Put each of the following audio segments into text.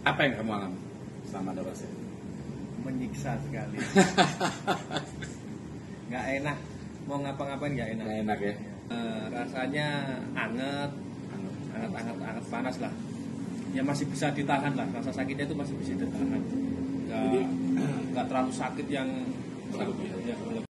Apa yang kamu alami selama ada wasir? Menyiksa sekali. Nggak enak, mau ngapa-ngapain nggak enak. Nggak enak ya? Rasanya anget panas lah. Ya masih bisa ditahan lah, rasa sakitnya itu masih bisa ditahan. Nggak terlalu sakit yang Berlebihan. ya, berlebihan.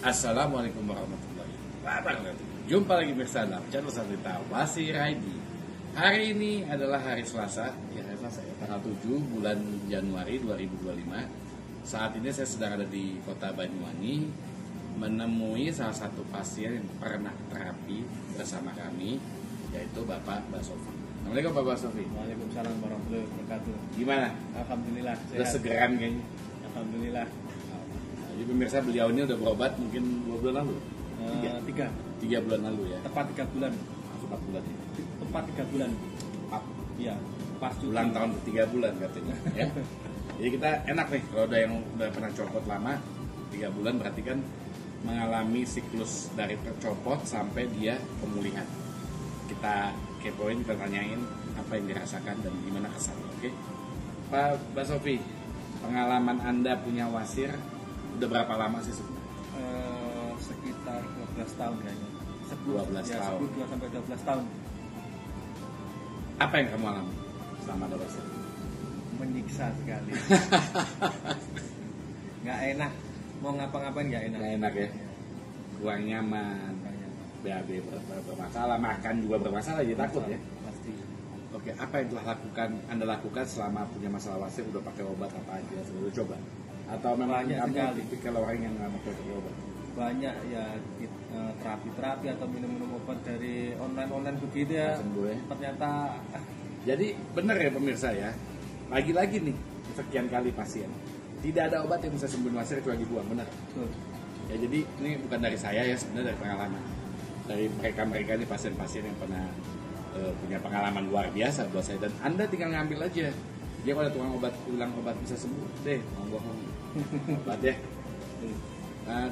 Assalamualaikum warahmatullahi wabarakatuh. Jumpa lagi bersama channel Satelita Wasir ID. Hari ini adalah hari Selasa, ya tanggal 7 bulan Januari 2025. Saat ini saya sedang ada di kota Banyuwangi menemui salah satu pasien yang pernah terapi bersama kami, yaitu Bapak Basofi. Assalamualaikum Bapak Basofi. Waalaikumsalam warahmatullahi wabarakatuh. Gimana? Alhamdulillah. Sudah Sehat. segeran kayaknya. Alhamdulillah. Jadi pemirsa, beliau ini udah berobat mungkin 2 bulan lalu. 3 bulan lalu ya. Tepat 3 bulan. 4 bulan ya. Tepat 3 bulan. Iya. Pas Ulang tahun ke-3 bulan katanya ya. Jadi kita enak nih kalau ada yang udah pernah copot lama 3 bulan, berarti kan mengalami siklus dari tercopot sampai dia pemulihan. Kita kepoin, kita tanyain apa yang dirasakan dan gimana kesannya. Oke, Pak Basofi, pengalaman Anda punya wasir udah berapa lama sih sebenarnya? Sekitar 12 tahun kayaknya. 12 tahun. 10 sampai 12 tahun. Apa yang kamu alami selama ada wasir? Menyiksa sekali. Nggak enak, mau ngapa-ngapain nggak enak. Nggak enak ya, kurang nyaman, BAB bermasalah, makan juga bermasalah, jadi takut ya. Pasti. Oke, apa yang telah Anda lakukan selama punya masalah wasir? Udah pakai obat apa aja? Sudah coba? Atau memang Banyak kamu sekali. tipikal orang yang nggak mau pakai obat? Banyak ya terapi-terapi atau minum-minum obat dari online begitu ya. Sembuh ya. Ternyata Jadi benar ya pemirsa ya, lagi-lagi nih sekian kali pasien tidak ada obat yang bisa sembuh wasir kecuali dibuang, benar? betul. Ya, jadi ini bukan dari saya ya, sebenarnya dari pengalaman dari mereka ini pasien-pasien yang pernah punya pengalaman luar biasa buat saya. Dan Anda tinggal ngambil aja, dia kalau ada tukang obat bilang obat bisa sembuh deh, monggo obat ya.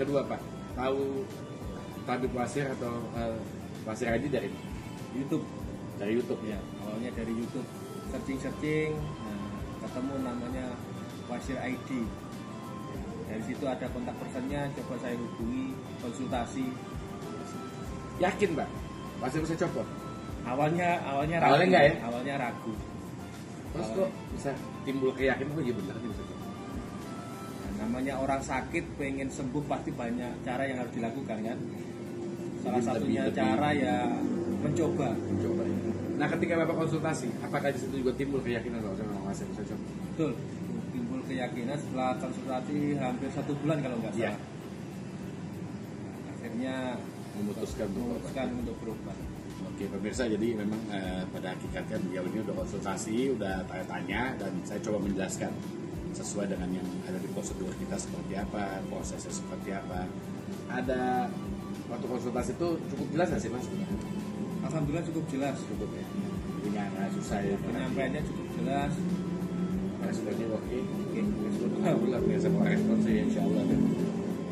Kedua Pak, tahu tabib wasir atau wasir aja dari YouTube. dari YouTube Ya, awalnya dari YouTube. Searching, ketemu namanya Wasir ID. Dari situ ada kontak personnya, coba saya hubungi, konsultasi. Yakin Pak wasir bisa copot? Awalnya ragu. Awalnya enggak ya? Awalnya ragu. Terus kok bisa timbul keyakinan, oh iya benar ini bisa copot? Nah, namanya orang sakit pengen sembuh pasti banyak cara yang harus dilakukan kan. Salah satunya cara ya mencoba. Ya. Nah, ketika Bapak konsultasi, apakah di situ juga timbul keyakinan kalau saya memang wasir bisa copot? Betul. Timbul keyakinan setelah konsultasi hampir 1 bulan kalau nggak Iya. salah. Akhirnya Memutuskan untuk berobat. Oke pemirsa, jadi memang pada hakikatnya beliau ini udah konsultasi, udah tanya-tanya, dan saya coba menjelaskan sesuai dengan yang ada di prosedur kita seperti apa, prosesnya seperti apa. Ada waktu konsultasi itu cukup jelas nggak sih Mas? Alhamdulillah cukup jelas. Cukup ya, jadi nggak susah ya. Penyampaiannya cukup jelas. Responnya oke. Alhamdulillah biasa mau respon sih, insya Allah.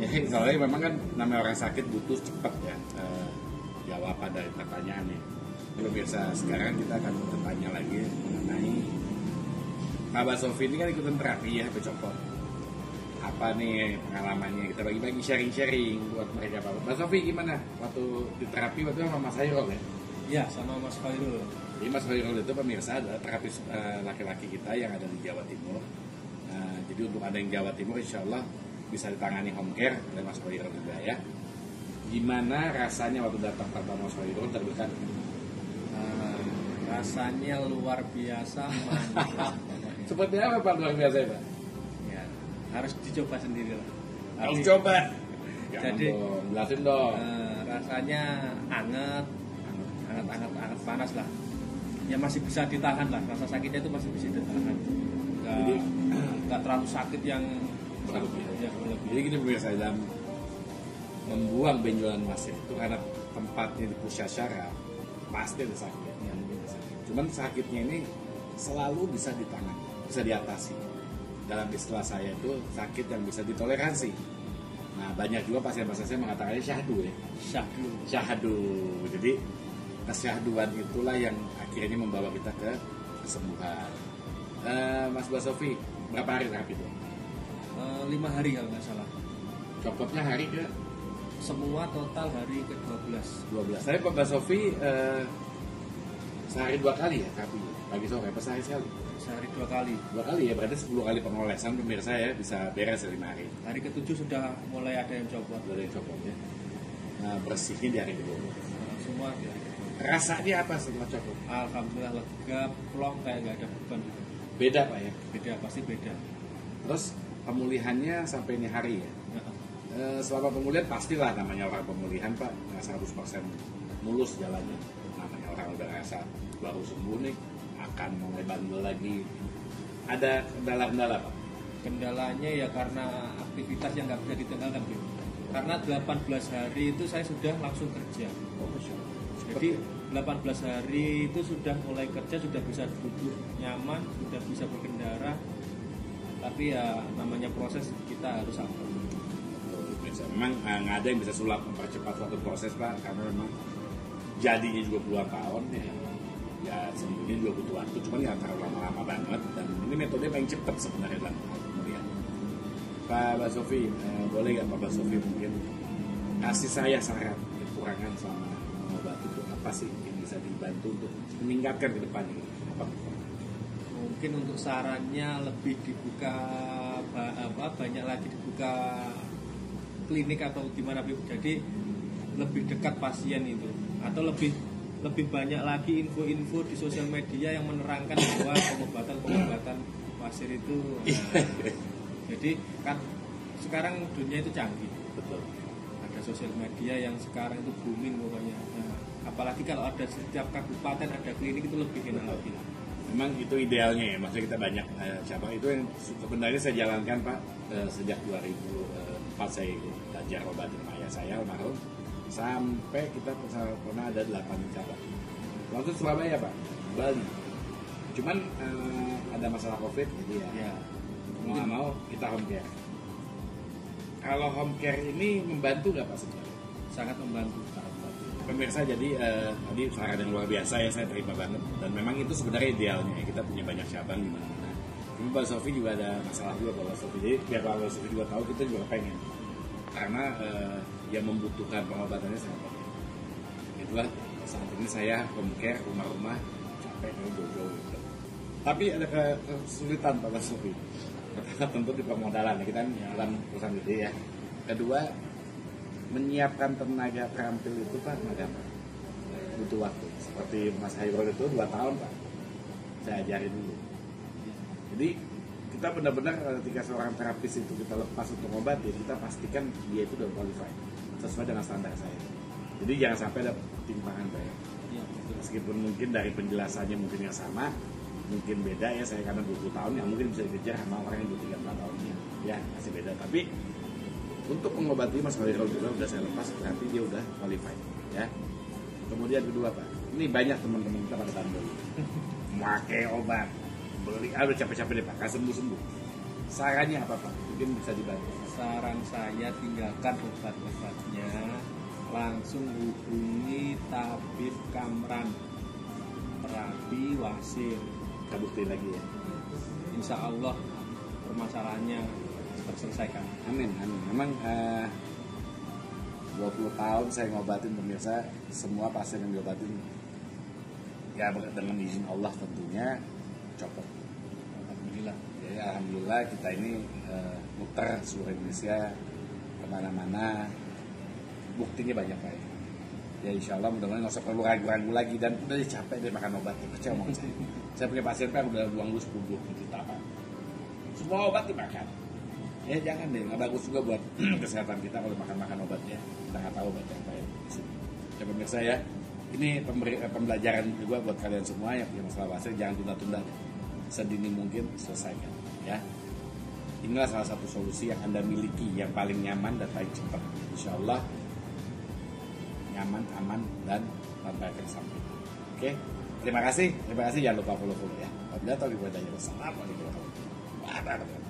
Ya, soalnya memang kan namanya orang sakit butuh cepat ya jawaban dari pertanyaannya. Jadi biasa sekarang kita akan bertanya lagi mengenai Pak Basofi ini kan ikutan terapi ya, bercopot. Apa nih pengalamannya? Kita bagi-bagi sharing-sharing buat mereka. Pak Basofi gimana waktu di terapi waktu sama Mas Hairul ya? Iya, sama Mas Khairul. Jadi Mas Hairul itu pemirsa adalah terapis laki-laki kita yang ada di Jawa Timur. Jadi untuk ada yang Jawa Timur, insya Allah bisa ditangani home care oleh Mas Khairul juga ya. Gimana rasanya waktu datang tanpa Mas Khairul terdekat? Rasanya luar biasa, mantap. Seperti apa Pak luar biasa ya Pak? Ya, harus dicoba sendiri lah. Harus coba. Jadi jelasin dong. rasanya anget panas lah. Ya masih bisa ditahan lah, rasa sakitnya itu masih bisa ditahan. Nggak terlalu sakit yang Berlebihan. Ya, berlebihan. Jadi gini pemirsa, dalam membuang benjolan wasir itu karena tempatnya di pusat syaraf pasti ada sakit. Cuman sakitnya ini selalu bisa ditangani, bisa diatasi. Dalam istilah saya itu sakit yang bisa ditoleransi. Nah, banyak juga pasien-pasien saya mengatakannya syahdu ya. Syahdu. Jadi kesyahduan itulah yang akhirnya membawa kita ke kesembuhan. Mas Basofi, berapa hari terapi itu? 5 hari kalau nggak salah. Copotnya hari ke? Semua total hari ke-12. 12. Tapi Pak Basofi sehari 2 kali ya terapi? Pagi sore apa sehari sekali? Sehari 2 kali. 2 kali ya, berarti 10 kali pengolesan pemirsa ya, bisa beres 5 hari. Hari ke-7 sudah mulai ada yang copot. Ada yang copot ya. Nah, bersihnya di hari ke-12. Semua di hari ke-12. Rasanya apa setelah copot? Alhamdulillah lega, plong, kayak nggak ada beban gitu. Beda Pak ya? Beda, pasti beda. Terus pemulihannya sampai ini hari ya? Selama pemulihan pastilah, namanya orang pemulihan Pak, nggak 100% mulus jalannya. Namanya orang udah rasa baru sembuh nih, akan mulai bandel lagi. Ada kendala-kendala Pak? Kendalanya ya karena aktivitas yang nggak bisa ditinggalkan gitu. Karena 18 hari itu saya sudah langsung kerja. Jadi 18 hari itu sudah mulai kerja, sudah bisa duduk nyaman, sudah bisa berkendara. Tapi ya namanya proses, kita harus sabar. Memang nggak ada yang bisa sulap mempercepat suatu proses Pak, karena memang jadinya juga puluhan tahun ya sembuhnya juga butuh waktu, cuman nggak terlalu lama-lama banget, dan ini metode yang cepat sebenarnya dalam kemudian. Pak Basofi, boleh nggak Pak Basofi mungkin kasih saya saran kekurangan selama obat itu apa sih yang bisa dibantu untuk meningkatkan ke depannya? Mungkin untuk sarannya lebih dibuka banyak lagi dibuka klinik atau gimana, jadi lebih dekat pasien itu, atau lebih banyak lagi info-info di sosial media yang menerangkan bahwa pengobatan pasir itu jadi kan sekarang dunia itu canggih, Betul. ada sosial media yang sekarang itu booming pokoknya. Nah, apalagi kalau ada setiap kabupaten ada klinik, itu lebih enak lagi. Memang itu idealnya ya, maksudnya kita banyak cabang. Itu yang sebenarnya saya jalankan Pak sejak 2004 saya belajar obatin ayah saya almarhum, sampai kita pernah ada 8 cabang. Waktu Surabaya Pak, Bali. Cuman ada masalah COVID jadi ya mau nggak mau kita home care. Kalau home care ini membantu nggak Pak sebenarnya? Sangat membantu. Pemirsa, jadi tadi saran yang luar biasa ya, saya terima banget, dan memang itu sebenarnya idealnya ya, kita punya banyak cabang di mana-mana. Tapi Mbak Sofi juga ada masalah juga Mbak Sofi, jadi biar Mbak Sofi juga tahu, kita juga pengen, karena yang membutuhkan pengobatannya sangat banyak. Itulah saat ini saya home care rumah-rumah, capek kalau jauh-jauh gitu. Tapi ada kesulitan Mbak Sofi. Pertama tentu di permodalan, kita dalam perusahaan gede ya. Kedua, menyiapkan tenaga terampil itu Pak nggak gampang, butuh waktu. Seperti Mas Hairul itu 2 tahun Pak, saya ajarin dulu. Jadi kita benar-benar ketika seorang terapis itu kita lepas untuk obat, ya kita pastikan dia itu udah qualified sesuai dengan standar saya. Jadi jangan sampai ada timpangan Pak ya. Meskipun mungkin dari penjelasannya mungkin yang sama, mungkin beda ya, saya karena 20 tahun yang mungkin bisa dikejar sama orang yang 23-4 tahun ya masih beda. Tapi untuk mengobati Mas Khalil juga udah saya lepas, berarti dia udah qualified ya. Kemudian kedua Pak, ini banyak teman-teman kita pada bandel pakai obat, beli udah capek-capek deh Pak, nggak sembuh-sembuh. Sarannya apa Pak? Mungkin bisa dibantu. Saran saya, tinggalkan obat-obatnya, langsung hubungi tabib Kamran, terapi wasir. Kita buktiin lagi ya. Insya Allah permasalahannya terselesaikan. Amin, amin. Memang 20 tahun saya ngobatin pemirsa, semua pasien yang diobatin ya dengan izin Allah tentunya copot. Alhamdulillah. Ya, alhamdulillah kita ini muter seluruh Indonesia kemana-mana, buktinya banyak Pak. Ya insya Allah mudah-mudahan nggak usah perlu ragu-ragu lagi, dan udah capek deh makan obat. Percaya omongan saya. Saya punya pasien Pak udah buang 10-20 juta Pak. Semua obat dimakan. Ya jangan deh, nggak bagus juga buat kesehatan kita kalau makan-makan obatnya. Kita nggak tahu obatnya apa ya. Ya pemirsa ya, ini pembelajaran juga buat kalian semua yang punya masalah basir, jangan tunda-tunda, sedini mungkin selesaikan ya. Inilah salah satu solusi yang Anda miliki yang paling nyaman dan paling cepat. Insya Allah nyaman, aman, dan tanpa efek samping. Oke, terima kasih, jangan lupa follow ya. Wabillahi taufiq wal hidayah. Wassalamualaikum warahmatullahi wabarakatuh.